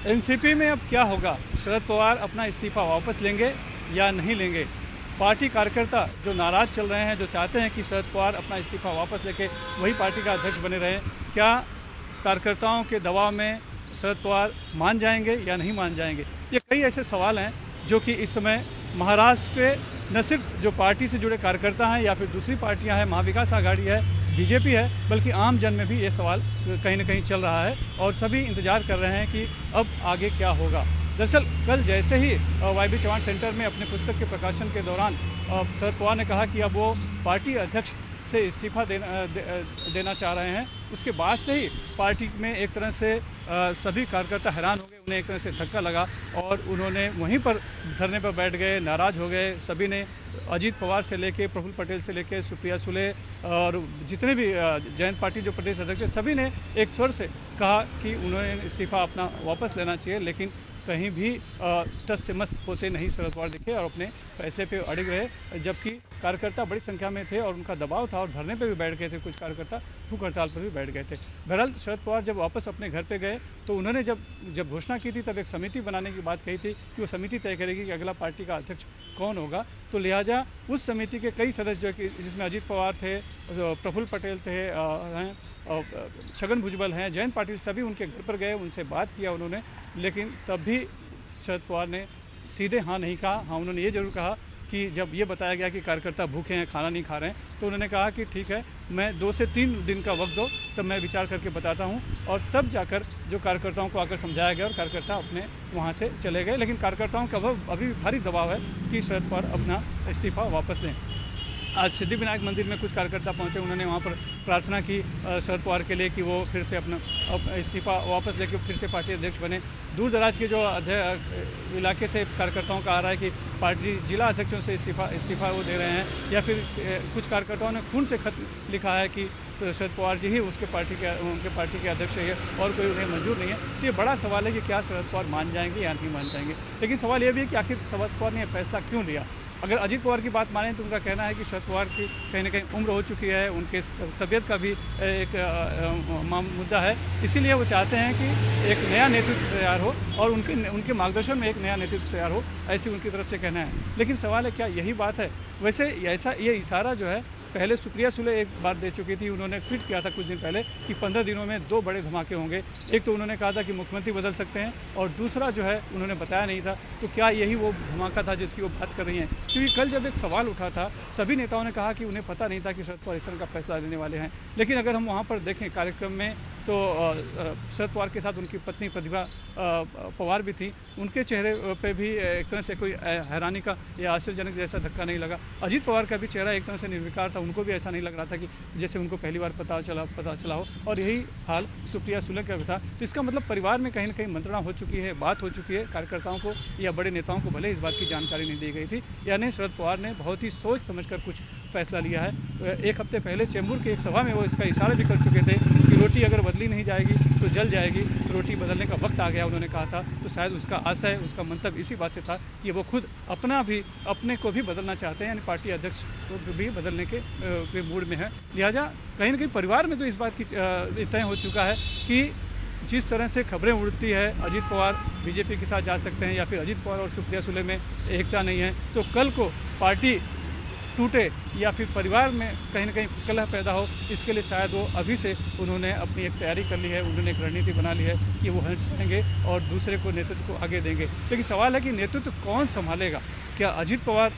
NCP में अब क्या होगा? शरद पवार अपना इस्तीफा वापस लेंगे या नहीं लेंगे? पार्टी कार्यकर्ता जो नाराज चल रहे हैं, जो चाहते हैं कि शरद पवार अपना इस्तीफा वापस लेके वही पार्टी का अध्यक्ष बने रहें, क्या कार्यकर्ताओं के दबाव में शरद पवार मान जाएंगे या नहीं मान जाएंगे? ये कई ऐसे सवाल हैं जो कि इस समय महाराष्ट्र के न सिर्फ जो पार्टी से जुड़े कार्यकर्ता हैं या फिर दूसरी पार्टियां हैं, महाविकास आघाड़ी है, बीजेपी है, बल्कि आम जन में भी ये सवाल कहीं ना कहीं चल रहा है और सभी इंतजार कर रहे हैं कि अब आगे क्या होगा। दरअसल कल जैसे ही वाई.बी. चौहान सेंटर में अपने पुस्तक के प्रकाशन के दौरान शरद पवार ने कहा कि अब वो पार्टी अध्यक्ष से इस्तीफा देना चाह रहे हैं, उसके बाद से ही पार्टी में एक तरह से सभी कार्यकर्ता हैरान हो गए, उन्हें एक तरह से धक्का लगा और उन्होंने वहीं पर धरने पर बैठ गए, नाराज हो गए। सभी ने अजीत पवार से लेके प्रफुल्ल पटेल से लेके सुप्रिया सुले और जितने भी जयंत पाटिल जो प्रदेश अध्यक्ष हैं, सभी ने एक स्वर से कहा कि उन्होंने इस्तीफा अपना वापस लेना चाहिए, लेकिन कहीं भी टस से मस होते नहीं शरद पवार दिखे और अपने फैसले पे अड़िग रहे, जबकि कार्यकर्ता बड़ी संख्या में थे और उनका दबाव था और धरने पे भी बैठ गए थे, कुछ कार्यकर्ता भूख हड़ताल पर भी बैठ गए थे। बहरहाल शरद पवार जब वापस अपने घर पे गए तो उन्होंने जब घोषणा की थी तब एक समिति बनाने की बात कही थी कि वो समिति तय करेगी कि अगला पार्टी का अध्यक्ष कौन होगा। तो लिहाजा उस समिति के कई सदस्य जो कि जिसमें अजीत पवार थे, प्रफुल्ल पटेल थे, और छगन भुजबल हैं, जयंत पाटिल, सभी उनके घर पर गए, उनसे बात किया उन्होंने, लेकिन तब भी शरद पवार ने सीधे हाँ नहीं कहा। हाँ, उन्होंने ये जरूर कहा कि जब ये बताया गया कि कार्यकर्ता भूखे हैं, खाना नहीं खा रहे हैं, तो उन्होंने कहा कि ठीक है, मैं 2 से 3 दिन का वक्त दो, तब मैं विचार करके बताता हूँ। और तब जाकर जो कार्यकर्ताओं को आकर समझाया गया और कार्यकर्ता अपने वहाँ से चले गए, लेकिन कार्यकर्ताओं का अभी भारी दबाव है कि शरद पवार अपना इस्तीफा वापस लें। आज सिद्धिविनायक मंदिर में कुछ कार्यकर्ता पहुंचे, उन्होंने वहां पर प्रार्थना की शरद पवार के लिए कि वो फिर से अपना इस्तीफा वापस लेके फिर से पार्टी अध्यक्ष बने। दूर दराज के जो इलाके से कार्यकर्ताओं का आ रहा है कि पार्टी जिला अध्यक्षों से इस्तीफा वो दे रहे हैं, या फिर कुछ कार्यकर्ताओं ने खून से खत लिखा है कि तो शरद पवार जी ही उनके पार्टी के अध्यक्ष है और कोई उन्हें मंजूर नहीं है। तो ये बड़ा सवाल है कि क्या शरद पवार मान जाएंगे या नहीं मान जाएंगे। लेकिन सवाल ये भी है कि आखिर शरद पवार ने फैसला क्यों लिया। अगर अजीत पवार की बात मानें तो उनका कहना है कि शरद पवार की कहीं ना कहीं उम्र हो चुकी है, उनके तबीयत का भी एक मुद्दा है, इसीलिए वो चाहते हैं कि एक नया नेतृत्व तैयार हो और उनके मार्गदर्शन में एक नया नेतृत्व तैयार हो, ऐसी उनकी तरफ से कहना है। लेकिन सवाल है क्या यही बात है? वैसे ये इशारा जो है पहले सुप्रिया सुले एक बार दे चुकी थी, उन्होंने ट्वीट किया था कुछ दिन पहले कि 15 दिनों में 2 बड़े धमाके होंगे। एक तो उन्होंने कहा था कि मुख्यमंत्री बदल सकते हैं और दूसरा जो है उन्होंने बताया नहीं था। तो क्या यही वो धमाका था जिसकी वो बात कर रही हैं? क्योंकि कल जब एक सवाल उठा था, सभी नेताओं ने कहा कि उन्हें पता नहीं था कि शरद पवार इस तरह का फैसला लेने वाले हैं। लेकिन अगर हम वहाँ पर देखें कार्यक्रम में तो शरद पवार के साथ उनकी पत्नी प्रतिभा पवार भी थी, उनके चेहरे पे भी एक तरह से कोई हैरानी का या आश्चर्यजनक जैसा धक्का नहीं लगा। अजीत पवार का भी चेहरा एक तरह से निर्विकार था, उनको भी ऐसा नहीं लग रहा था कि जैसे उनको पहली बार पता चला हो। और यही हाल सुप्रिया सुले का भी था। तो इसका मतलब परिवार में कहीं ना कहीं मंत्रणा हो चुकी है, बात हो चुकी है। कार्यकर्ताओं को या बड़े नेताओं को भले इस बात की जानकारी नहीं दी गई थी, यानी शरद पवार ने बहुत ही सोच समझकर कुछ फैसला लिया है। एक हफ्ते पहले चेंबूर की एक सभा में वो इसका इशारा भी कर चुके थे कि रोटी अगर बदली नहीं जाएगी तो जल जाएगी, तो रोटी बदलने का वक्त आ गया उन्होंने कहा था। तो शायद उसका आशय, उसका मंतव्य इसी बात से था कि वो खुद अपने को भी बदलना चाहते हैं, यानी पार्टी अध्यक्ष को भी बदलने के मूड में है। लिहाजा कहीं ना कहीं परिवार में तो इस बात की तय हो चुका है कि जिस तरह से खबरें उड़ती है अजीत पवार बीजेपी के साथ जा सकते हैं या फिर अजीत पवार और सुप्रिया सुले में एकता नहीं है, तो कल को पार्टी टूटे या फिर परिवार में कहीं ना कहीं कलह पैदा हो, इसके लिए शायद वो अभी से उन्होंने अपनी एक तैयारी कर ली है, उन्होंने एक रणनीति बना ली है कि वो हट जाएंगे और दूसरे को नेतृत्व को आगे देंगे। लेकिन सवाल है कि नेतृत्व कौन संभालेगा? क्या अजीत पवार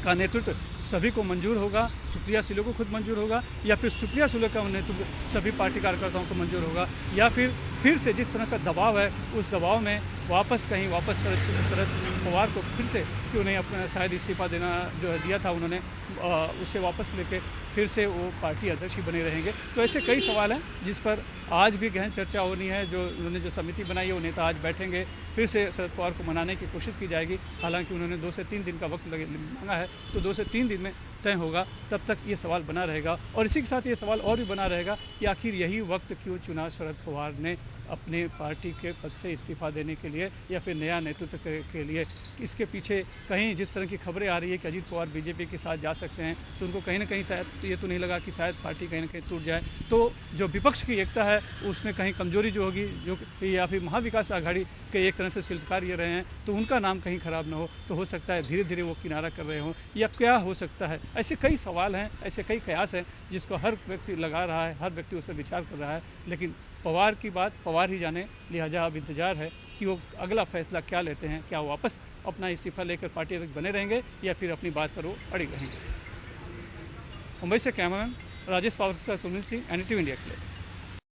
का नेतृत्व सभी को मंजूर होगा, सुप्रिया सुले को खुद मंजूर होगा, या फिर सुप्रिया सुले का नेतृत्व सभी पार्टी कार्यकर्ताओं को मंजूर होगा, या फिर से जिस तरह का दबाव है उस दबाव में वापस शरद पवार को फिर से क्यों नहीं अपना शायद इस्तीफा देना जो है दिया था उन्होंने, उसे वापस लेके फिर से वो पार्टी अध्यक्ष ही बने रहेंगे। तो ऐसे कई सवाल हैं जिस पर आज भी गहन चर्चा होनी है। जो उन्होंने जो समिति बनाई है वो नेता आज बैठेंगे, फिर से शरद पवार को मनाने की कोशिश की जाएगी। हालांकि उन्होंने 2 से 3 दिन का वक्त मांगा है, तो 2 से 3 दिन में तय होगा। तब तक ये सवाल बना रहेगा और इसी के साथ ये सवाल और भी बना रहेगा कि आखिर यही वक्त क्यों चुना शरद पवार ने अपने पार्टी के पद से इस्तीफा देने के लिए या फिर नया नेतृत्व के लिए। इसके पीछे कहीं जिस तरह की खबरें आ रही है कि अजीत पवार बीजेपी के साथ जा सकते हैं, तो उनको कहीं ना कहीं शायद ये तो नहीं लगा कि शायद पार्टी कहीं ना कहीं टूट जाए, तो जो विपक्ष की एकता है उसमें कहीं कमजोरी जो होगी, जो या फिर महाविकास आघाड़ी के एक तरह से शिल्पकार ये रहे हैं, तो उनका नाम कहीं खराब ना हो, तो हो सकता है धीरे धीरे वो किनारा कर रहे हों, या क्या हो सकता है। ऐसे कई सवाल हैं, ऐसे कई कयास हैं जिसको हर व्यक्ति लगा रहा है, हर व्यक्ति उस पर विचार कर रहा है, लेकिन पवार की बात पवार ही जाने। लिहाजा अब इंतजार है कि वो अगला फैसला क्या लेते हैं, क्या वो वापस अपना इस्तीफा लेकर पार्टी अध्यक्ष बने रहेंगे या फिर अपनी बात पर वो अड़े रहेंगे। मुंबई से कैमरामैन राजेश पावर के साथ सुनील सिंह, NDTV इंडिया के लिए।